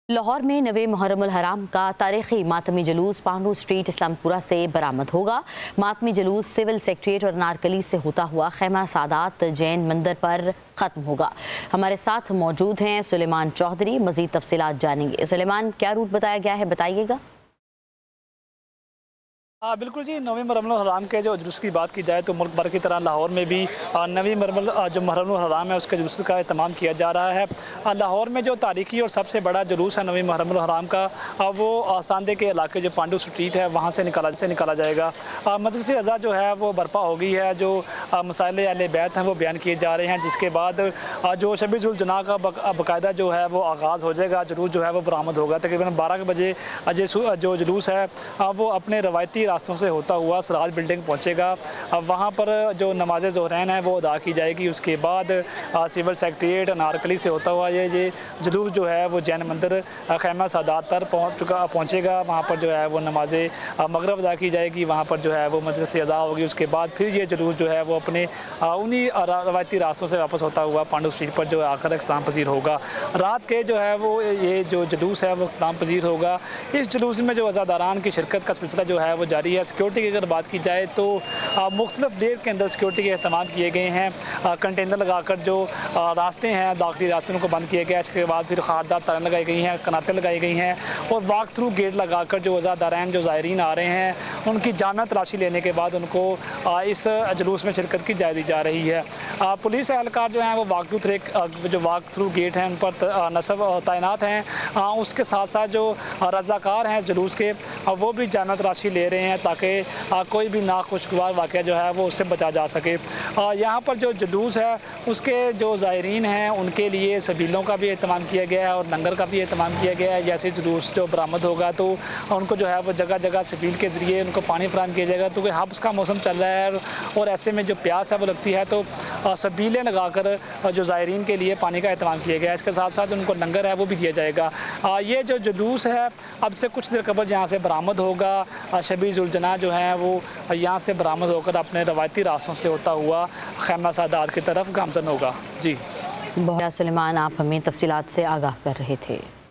लाहौर में नवे मुहर्रमुल हराम का तारीखी मातमी जुलूस पांडू स्ट्रीट इस्लामपुरा से बरामद होगा। मातमी जुलूस सिविल सेक्रेटरीट और नारकली से होता हुआ खैमा सादात जैन मंदिर पर ख़त्म होगा। हमारे साथ मौजूद हैं सुलेमान चौधरी, मज़ीद तफसीलात जानेंगे। सुलेमान, क्या रूट बताया गया है, बताइएगा। बिल्कुल जी, नवी मुहर्रमुल हराम के जो जुलूस की बात की जाए तो मुल्क भर की तरह लाहौर में भी नवी मुहर्रमुल हराम है उसके जुलूस का एहतमाम किया जा रहा है। लाहौर में जो तारीखी और सबसे बड़ा जुलूस है नवी मुहर्रमुल हराम का, वो सांदे के इलाके जो पांडू स्ट्रीट है वहाँ से निकाला जाएगा। मजलिस अज़ा जो है वो बर्पा हो गई है, जो मसाइल अहले बैत हैं वो बयान किए जा रहे हैं, जिसके बाद जो शबीजुल जुना का बाकायदा जो है वो आगाज़ हो जाएगा। जुलूस जो है वो बरामद होगा। तकरीबन 12 बजे जो जुलूस है वो अपने रवायती रास्तों से होता हुआ सराज बिल्डिंग पहुंचेगा। वहां पर जो नमाज ज़ोहरैन है वो अदा की जाएगी। उसके बाद सिविल सेक्रेटरीट नारकली से होता हुआ ये जुलूस जो है वो जैन मंदिर खैमा सादात पर पहुंचेगा। वहां पर जो है वो नमाज मगरिब अदा की जाएगी। वहां पर जो है वो मजलिस अज़ा होगी। उसके बाद फिर ये जुलूस जो है वो अपने उन्हीं रवायती रास्तों से वापस होता हुआ पांडू स्ट्रीट पर जो आकर इख्तिताम पजीर होगा। रात के जो है वो ये जो जुलूस है वो इख्तिताम पजीर होगा। इस जुलूस में जो अज़ादारान की शिरकत का सिलसिला जो है वो जारी है। सिक्योरिटी की अगर बात की जाए तो मुख्तलिफ देर के अंदर सिक्योरिटी के अहतमाम किए गए हैं। कंटेनर लगाकर जो रास्ते हैं दाखिली रास्तों को बंद किया गया। इसके बाद फिर खारदार तारें लगाई गई हैं, कनातें लगाई गई हैं और वाक थ्रू गेट लगाकर जो अज़ादारान जो ज़ायरीन आ रहे हैं उनकी जामिया तलाशी लेने के बाद उनको इस जुलूस में शिरकत की जा दी जा रही है। पुलिस एहलकार जो हैं वो वाक थ्रू गेट हैं उन पर नस्ब तैनात हैं। उसके साथ साथ जो रज़ाकार हैं जुलूस के वो भी जामिया तलाशी ले रहे हैं ताकि कोई भी नाखुशगवार वाक़या जो है वो उससे बचा जा सके। यहाँ पर जो जुलूस है उसके जो ज़ायरीन हैं उनके लिए सबीलों का भी एहतमाम किया गया है और लंगर का भी एहतमाम किया गया है। जैसे जुलूस जो बरामद होगा तो उनको जो है वो जगह जगह सबील के ज़रिए उनको पानी फराहम किया जाएगा। तो हब्स का मौसम चल रहा है और ऐसे में जो प्यास है वो लगती है तो सबीलें लगाकर जो ज़ायरीन के लिए पानी का एहतमाम किया गया है। इसके साथ साथ उनको लंगर है वो भी दिया जाएगा। ये जो जुलूस है अब से कुछ देर कबल यहाँ से बरामद होगा। शबीजुल जुना जो है वो यहाँ से बरामद होकर अपने रवायती रास्तों से होता हुआ खैमा सादात की तरफ गामजन होगा। जी बहुत सुलेमान, आप हमें तफसीलात से आगाह कर रहे थे।